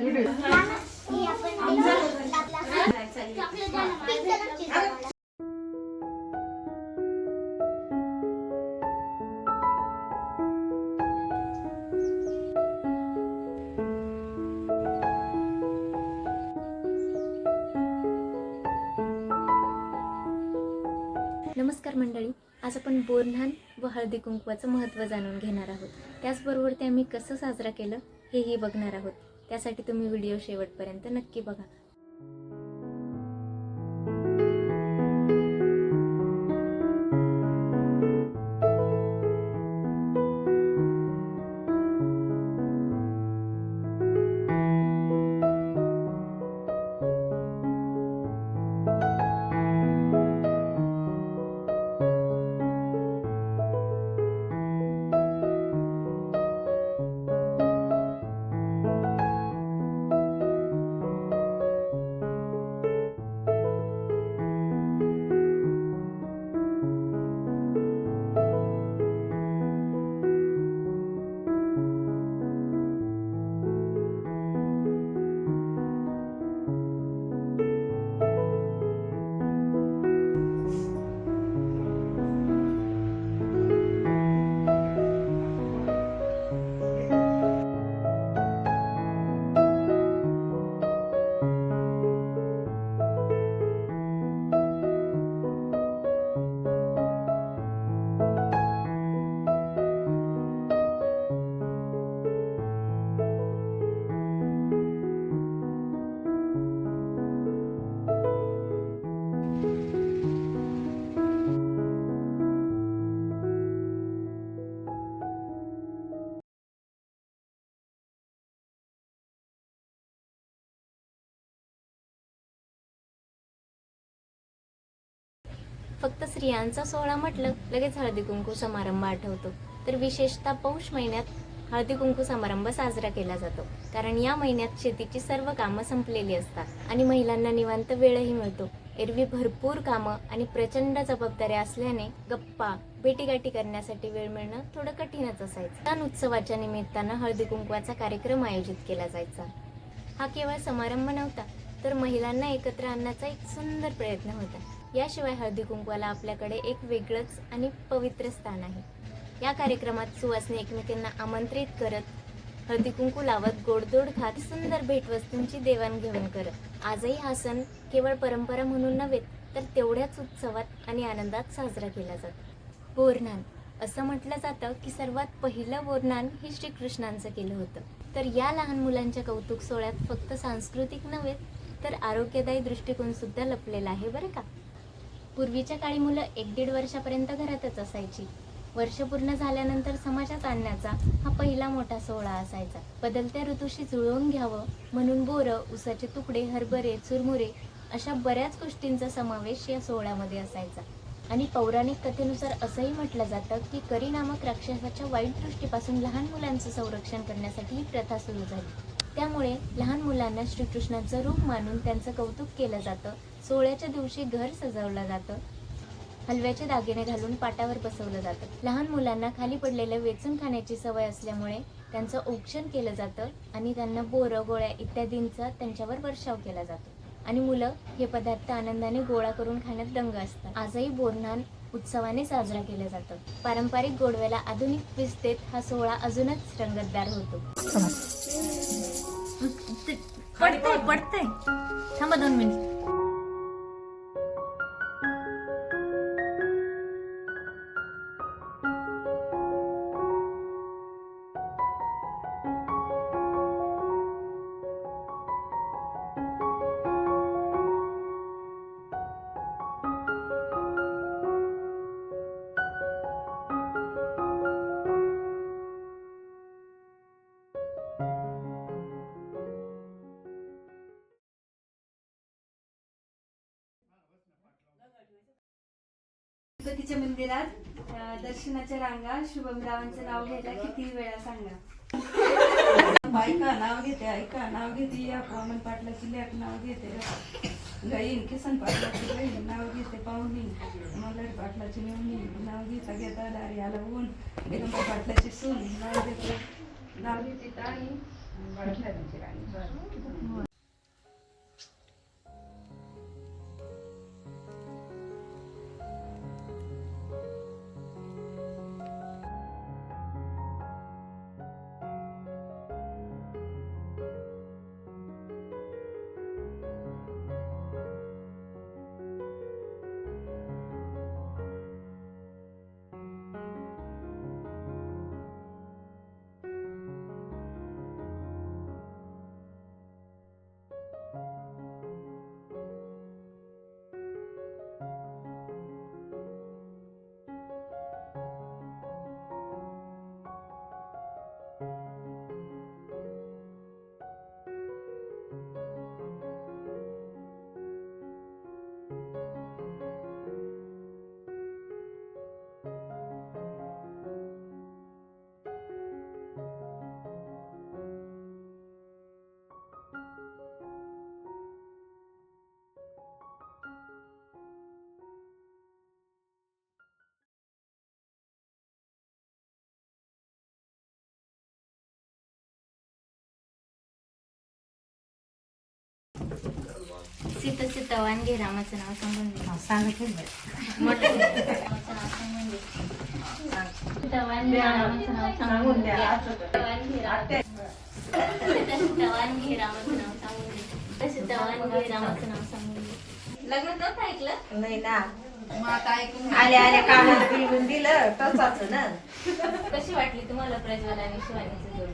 नमस्कार मंडळी, आज आपण बोरन्हाण व हळदी कुंकवाचं महत्त्व जाणून घेणार आहोत. त्याचबरोबर ते आम्ही कसं साजरा केलं हेही बघणार आहोत. त्यासाठी तुम्ही व्हिडिओ शेवटपर्यंत नक्की बघा. फक्त स्त्रियांचा सोहळा म्हटलं लगेच हळदी कुंकू समारंभ आठवतो. तर विशेषतः पौष महिन्यात हळदी कुंकू समारंभ साजरा केला जातो. कारण या महिन्यात शेतीची सर्व कामं संपलेली असतात आणि महिलांना निवांत वेळही मिळतो. एरवी भरपूर कामं आणि प्रचंड जबाबदाऱ्या असल्याने गप्पा भेटीगाठी करण्यासाठी वेळ मिळणं थोडं कठीणच असायचं. सण उत्सवाच्या निमित्तानं हळदी कुंकवाचा कार्यक्रम आयोजित केला जायचा. हा केवळ समारंभ नव्हता, तर महिलांना एकत्र आणण्याचा एक सुंदर प्रयत्न होता. याशिवाय हळदी कुंकवाला आपल्याकडे एक वेगळंच आणि पवित्र स्थान आहे. या कार्यक्रमात सुवासिनी एकमेकांना आमंत्रित करत हळदी कुंकू लावत गोडधोड खात सुंदर भेटवस्तूंची देवाणघेवाण करत आजही हा सण केवळ परंपरा म्हणून नव्हे, तर तेवढ्याच उत्सवात आणि आनंदात साजरा केला जातो. बोरन्हाण असं म्हटलं जातं की सर्वात पहिलं बोरन्हाण हे श्रीकृष्णांचं केलं होतं. तर या लहान मुलांच्या कौतुक सोहळ्यात फक्त सांस्कृतिक नव्हे, तर आरोग्यदायी दृष्टिकोन सुद्धा लपलेला आहे बरं का. पूर्वीच्या काळी मुलं 1-1.5 वर्षापर्यंत घरातच असायची. वर्ष पूर्ण झाल्यानंतर समाजात आणण्याचा हा पहिला मोठा सोहळा असायचा. बदलत्या ऋतूशी जुळवून घ्यावं म्हणून बोरं, उसाचे तुकडे, हरभरे, चुरमुरे अशा बऱ्याच गोष्टींचा समावेश या सोहळ्यामध्ये असायचा. आणि पौराणिक कथेनुसार असंही म्हटलं जातं की करी नामक राक्षसाच्या वाईट दृष्टीपासून लहान मुलांचं संरक्षण करण्यासाठी ही प्रथा सुरू झाली. त्यामुळे लहान मुलांना श्रीकृष्णाचं रूप मानून त्यांचं कौतुक केलं जातं. सोहळ्याच्या दिवशी घर सजवलं जातं, हलव्याचे दागिने घालून पाटावर बसवलं जातं. लहान मुलांना खाली पडलेलं वेचून खाण्याची सवय असल्यामुळे त्यांचं औक्षण केलं जातं आणि त्यांना बोरं, गोळ्या इत्यादींचा त्यांच्यावर वर्षाव केला जातो. आणि मुलं हे पदार्थ आनंदाने गोळा करून खाण्यात दंग असतात. आजही बोरन्हाण उत्सवाने साजरा केलं जातं. पारंपरिक गोडव्याला आधुनिक ट्विस्ट देत हा सोहळा अजूनच रंगतदार होतो. पडतंय थांबा 2 मिनिट. गणपतीच्या मंदिरात दर्शनाच्या रांगा. शुभमरावांचं नाव घ्यायला किती वेळा सांगा. ऐका नाव घेते, ऐका नाव घेते. या वामन पाटलाची लेक नाव घेते. गाईन किसन पाटलाची गाईन नाव घेते. पाहुणी मल्हारी पाटलाची मेवणी नाव घेता घेता दारी आला ऊन. दिगंबर पाटलाची सून नाव घेते. नाव घेते ताई सीतवान घे रामाचं नाव सांगून दे. मोठं रामाचं नाव सांगून दे. सीतवान घे रामाचं नाव सांगून दे. सीतवान घे रामाचं नाव सांगून दे. सीतवान घे रामाचं नाव सांगून दे. लग्न नव्हतं ऐकलं? नाही ना, आल्या आल्या कामाला पिळून दिलं तसाच ना. कशी वाटली तुम्हाला प्रज्वल आणि शिवानीची जोडी?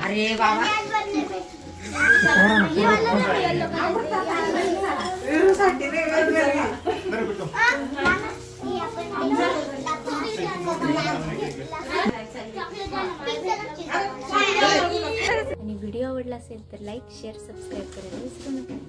अरे बाबा आणि व्हिडिओ आवडला असेल तर लाईक शेअर सबस्क्राईब करायला विसरू नका.